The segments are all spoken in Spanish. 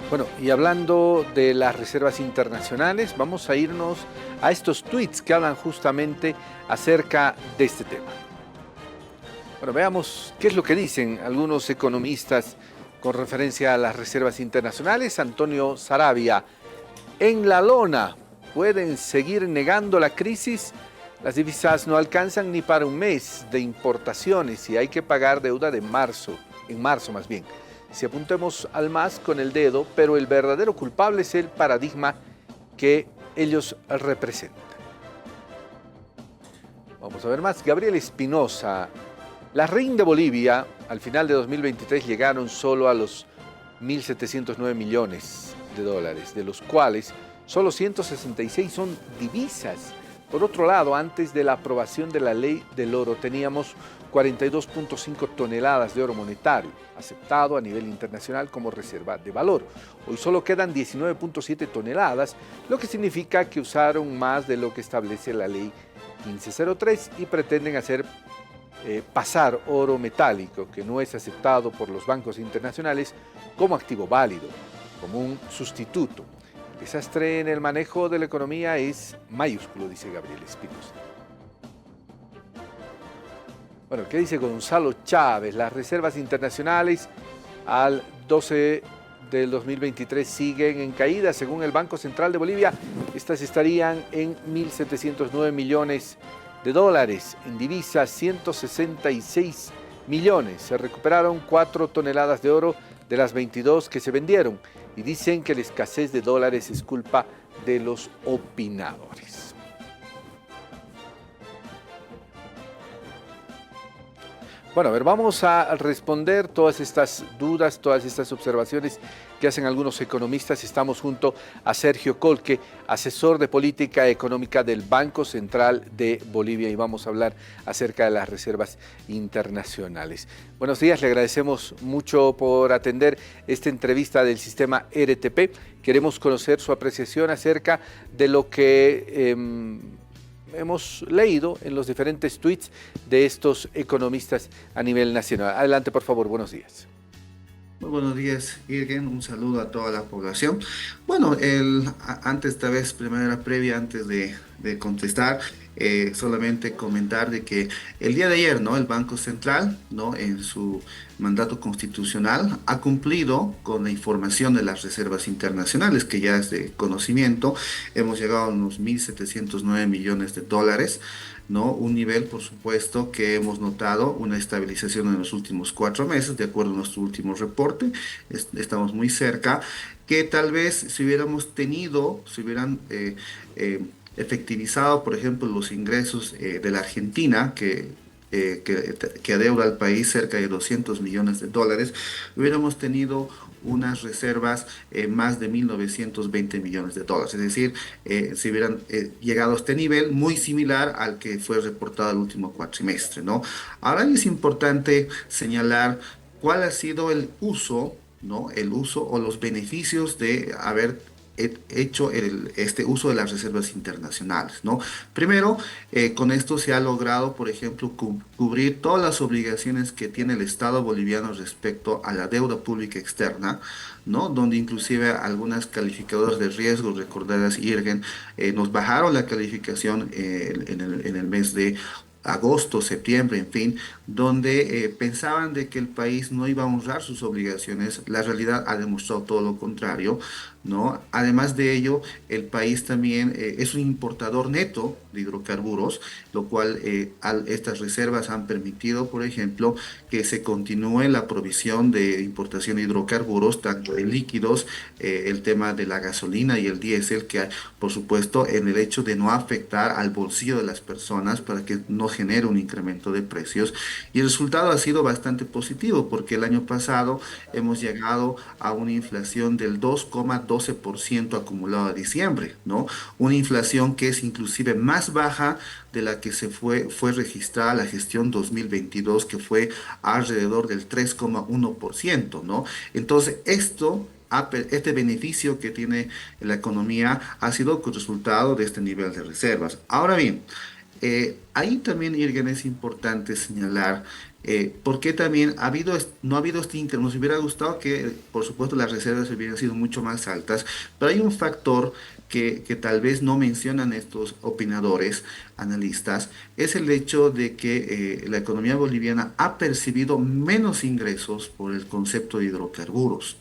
Bueno, y hablando de las reservas internacionales, vamos a irnos a estos tweets que hablan justamente acerca de este tema. Bueno, veamos qué es lo que dicen algunos economistas con referencia a las reservas internacionales. Antonio Saravia, en la lona, ¿pueden seguir negando la crisis? Las divisas no alcanzan ni para un mes de importaciones y hay que pagar deuda de marzo, en marzo más bien. Si apuntemos al MAS con el dedo, pero el verdadero culpable es el paradigma que ellos representan. Vamos a ver más. Gabriel Espinosa. Las RIN de Bolivia al final de 2023 llegaron solo a los 1.709 millones de dólares, de los cuales solo 166 son divisas. Por otro lado, antes de la aprobación de la ley del oro, teníamos 42.5 toneladas de oro monetario, aceptado a nivel internacional como reserva de valor. Hoy solo quedan 19.7 toneladas, lo que significa que usaron más de lo que establece la ley 1503 y pretenden hacer pasar oro metálico, que no es aceptado por los bancos internacionales, como activo válido, como un sustituto. El desastre en el manejo de la economía es mayúsculo, dice Gabriel Espinosa. Bueno, ¿qué dice Gonzalo Chávez? Las reservas internacionales al 12 del 2023 siguen en caída. Según el Banco Central de Bolivia, estas estarían en 1.709 millones de dólares, en divisas 166 millones. Se recuperaron 4 toneladas de oro de las 22 que se vendieron y dicen que la escasez de dólares es culpa de los opinadores. Bueno, a ver, vamos a responder todas estas dudas, todas estas observaciones que hacen algunos economistas. Estamos junto a Sergio Colque, asesor de política económica del Banco Central de Bolivia, y vamos a hablar acerca de las reservas internacionales. Buenos días, le agradecemos mucho por atender esta entrevista del sistema RTP. Queremos conocer su apreciación acerca de lo que hemos leído en los diferentes tweets de estos economistas a nivel nacional. Adelante, por favor, buenos días. Muy buenos días, Irgen. Un saludo a toda la población. Bueno, antes, esta vez, primera previa, antes de contestar, solamente comentar de que el día de ayer, ¿no? El Banco Central, ¿no? En su mandato constitucional ha cumplido con la información de las reservas internacionales, que ya es de conocimiento. Hemos llegado a unos 1.709 millones de dólares. ¿No? Un nivel, por supuesto, que hemos notado una estabilización en los últimos 4 meses, de acuerdo a nuestro último reporte. Estamos muy cerca, que tal vez si hubiéramos tenido, si hubieran efectivizado, por ejemplo, los ingresos de la Argentina, que adeuda al país cerca de 200 millones de dólares, hubiéramos tenido unas reservas más de 1.920 millones de dólares. Es decir, si hubieran llegado a este nivel, muy similar al que fue reportado el último cuatrimestre, ¿no? Ahora es importante señalar cuál ha sido el uso, ¿no? El uso o los beneficios de haber hecho este uso de las reservas internacionales, ¿no? Primero, con esto se ha logrado, por ejemplo, cubrir todas las obligaciones que tiene el Estado boliviano respecto a la deuda pública externa, ¿no? Donde inclusive algunas calificadoras de riesgo, recordadas IRGEN, nos bajaron la calificación en el mes de agosto, septiembre, en fin, donde pensaban de que el país no iba a honrar sus obligaciones. La realidad ha demostrado todo lo contrario, ¿no? Además de ello, el país también es un importador neto de hidrocarburos, lo cual estas reservas han permitido, por ejemplo, que se continúe la provisión de importación de hidrocarburos, tanto de líquidos, el tema de la gasolina y el diésel, que por supuesto en el hecho de no afectar al bolsillo de las personas para que no genere un incremento de precios. Y el resultado ha sido bastante positivo porque el año pasado hemos llegado a una inflación del 2,12% acumulado a diciembre, ¿no? Una inflación que es inclusive más baja de la que fue registrada la gestión 2022, que fue alrededor del 3,1%, ¿no? Entonces, este beneficio que tiene la economía ha sido resultado de este nivel de reservas. Ahora bien, ahí también, Irgen, es importante señalar Porque también no ha habido este incremento. Nos hubiera gustado que, por supuesto, las reservas hubieran sido mucho más altas, pero hay un factor que tal vez no mencionan estos opinadores, analistas, es el hecho de que la economía boliviana ha percibido menos ingresos por el concepto de hidrocarburos.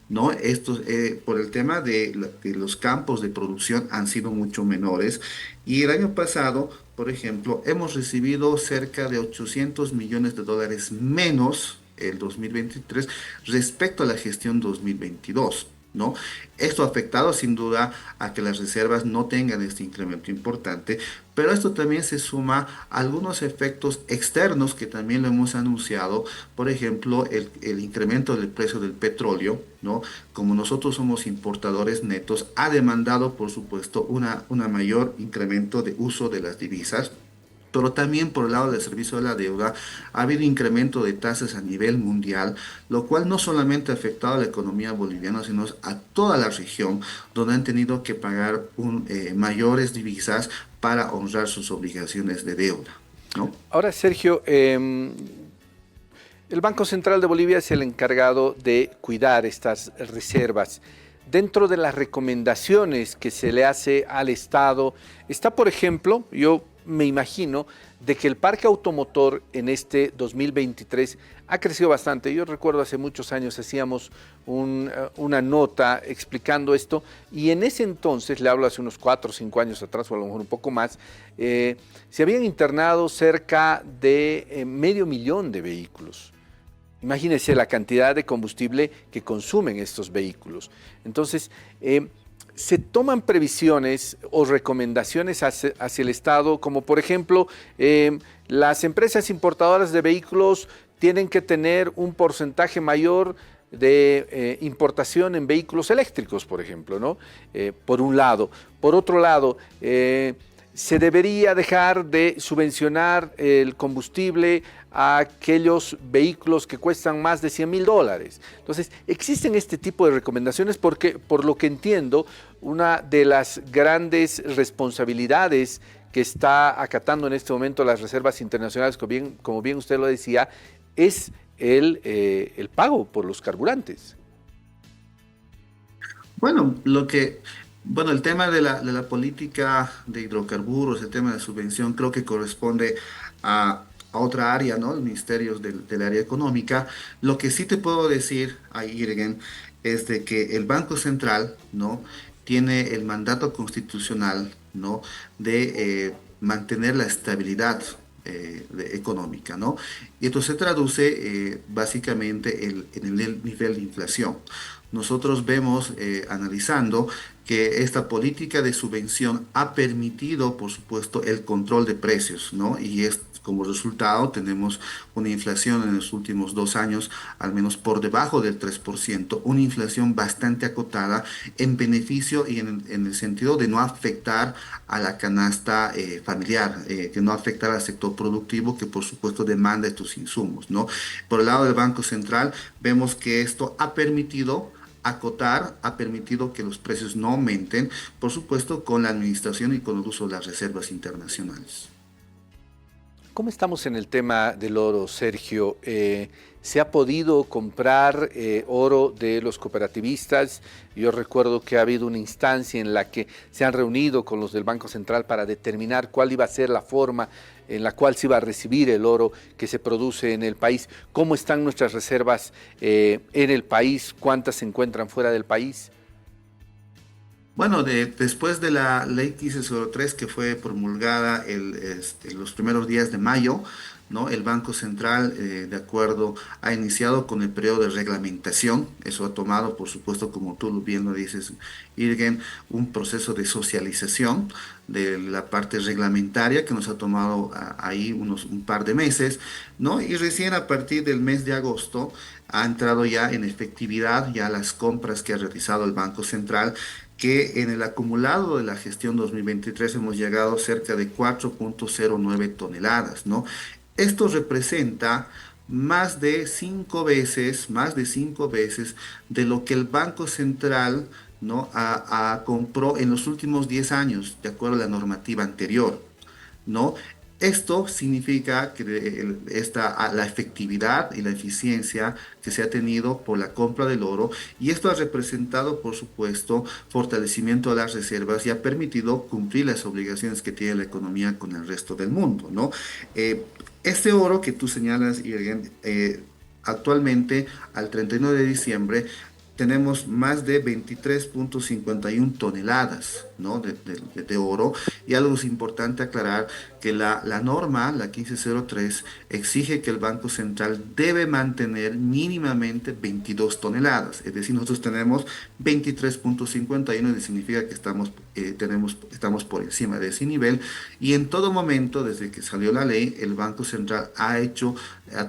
¿No? Estos, por el tema de, que los campos de producción han sido mucho menores y el año pasado, por ejemplo, hemos recibido cerca de 800 millones de dólares menos el 2023 respecto a la gestión 2022. ¿No? Esto ha afectado sin duda a que las reservas no tengan este incremento importante, pero esto también se suma a algunos efectos externos que también lo hemos anunciado, por ejemplo, el incremento del precio del petróleo, ¿no? Como nosotros somos importadores netos, ha demandado, por supuesto, una mayor incremento de uso de las divisas. Pero también por el lado del servicio de la deuda ha habido incremento de tasas a nivel mundial, lo cual no solamente ha afectado a la economía boliviana, sino a toda la región, donde han tenido que pagar mayores divisas para honrar sus obligaciones de deuda, ¿no? Ahora, Sergio, el Banco Central de Bolivia es el encargado de cuidar estas reservas. Dentro de las recomendaciones que se le hace al Estado, está, por ejemplo, yo me imagino, de que el parque automotor en este 2023 ha crecido bastante. Yo recuerdo hace muchos años hacíamos una nota explicando esto y en ese entonces, le hablo hace unos 4 o 5 años atrás o a lo mejor un poco más, se habían internado cerca de 500.000 de vehículos. Imagínense la cantidad de combustible que consumen estos vehículos. Entonces, se toman previsiones o recomendaciones hacia el Estado, como por ejemplo, las empresas importadoras de vehículos tienen que tener un porcentaje mayor de importación en vehículos eléctricos, por ejemplo, ¿no? Por un lado. Por otro lado, se debería dejar de subvencionar el combustible a aquellos vehículos que cuestan más de $100.000. Entonces, existen este tipo de recomendaciones porque, por lo que entiendo, una de las grandes responsabilidades que está acatando en este momento las reservas internacionales, como bien usted lo decía, es el pago por los carburantes. Bueno, bueno, el tema de la política de hidrocarburos, el tema de subvención, creo que corresponde a otra área, ¿no? Los ministerios del área económica. Lo que sí te puedo decir, Irgen, es de que el Banco Central, ¿no? Tiene el mandato constitucional, ¿no? De mantener la estabilidad económica, ¿no? Y esto se traduce básicamente en el nivel de inflación. Nosotros vemos, analizando, que esta política de subvención ha permitido, por supuesto, el control de precios, ¿no? Y es como resultado tenemos una inflación en los últimos 2 años, al menos por debajo del 3%, una inflación bastante acotada en beneficio y en el sentido de no afectar a la canasta familiar, que no afectar al sector productivo que por supuesto demanda estos insumos, ¿no? Por el lado del Banco Central, vemos que esto ha permitido acotar, ha permitido que los precios no aumenten, por supuesto, con la administración y con el uso de las reservas internacionales. ¿Cómo estamos en el tema del oro, Sergio? ¿Se ha podido comprar oro de los cooperativistas? Yo recuerdo que ha habido una instancia en la que se han reunido con los del Banco Central para determinar cuál iba a ser la forma en la cual se iba a recibir el oro que se produce en el país. ¿Cómo están nuestras reservas en el país? ¿Cuántas se encuentran fuera del país? Bueno, después de la ley 1503 que fue promulgada los primeros días de mayo, ¿no? El Banco Central, de acuerdo, ha iniciado con el periodo de reglamentación. Eso ha tomado, por supuesto, como tú bien lo dices, Irgen, un proceso de socialización de la parte reglamentaria que nos ha tomado ahí un par de meses, ¿no? Y recién a partir del mes de agosto ha entrado ya en efectividad ya las compras que ha realizado el Banco Central, que en el acumulado de la gestión 2023 hemos llegado a cerca de 4,09 toneladas, ¿no? Esto representa más de 5 veces de lo que el Banco Central, ¿no? Compró en los últimos 10 años, de acuerdo a la normativa anterior, ¿no? Esto significa que la efectividad y la eficiencia que se ha tenido por la compra del oro, y esto ha representado, por supuesto, fortalecimiento de las reservas y ha permitido cumplir las obligaciones que tiene la economía con el resto del mundo, ¿no? Eh, este oro que tú señalas, Irgen, actualmente, al 31 de diciembre, tenemos más de 23,51 toneladas, ¿no? de oro. Y algo es importante aclarar, que la norma, la 1503, exige que el Banco Central debe mantener mínimamente 22 toneladas. Es decir, nosotros tenemos 23,51 y significa que estamos por encima de ese nivel. Y en todo momento, desde que salió la ley, el Banco Central ha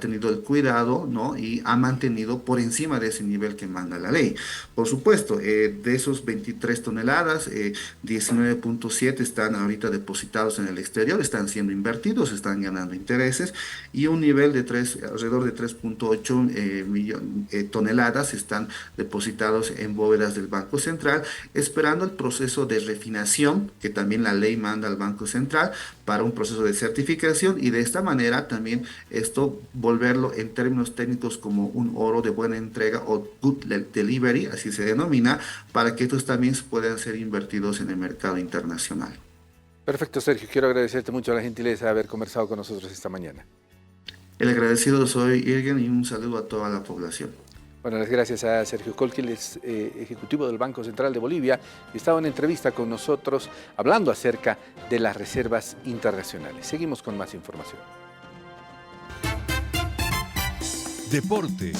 tenido el cuidado, ¿no? Y ha mantenido por encima de ese nivel que manda la ley. Por supuesto, de esos 23 toneladas, 19,7 están ahorita depositados en el exterior, están siendo invertidos, están ganando intereses, y un nivel de alrededor de 3,8 toneladas están depositados en bóvedas del Banco Central, esperando el proceso de refinación que también la ley manda al Banco Central para un proceso de certificación, y de esta manera también esto volverlo en términos técnicos como un oro de buena entrega o good delivery, así se denomina, para que estos también puedan ser invertidos en el mercado internacional. Perfecto, Sergio. Quiero agradecerte mucho la gentileza de haber conversado con nosotros esta mañana. El agradecido soy Irgen, y un saludo a toda la población. Bueno, las gracias a Sergio Colquil, es ejecutivo del Banco Central de Bolivia, y estaba en entrevista con nosotros hablando acerca de las reservas internacionales. Seguimos con más información. Deporte.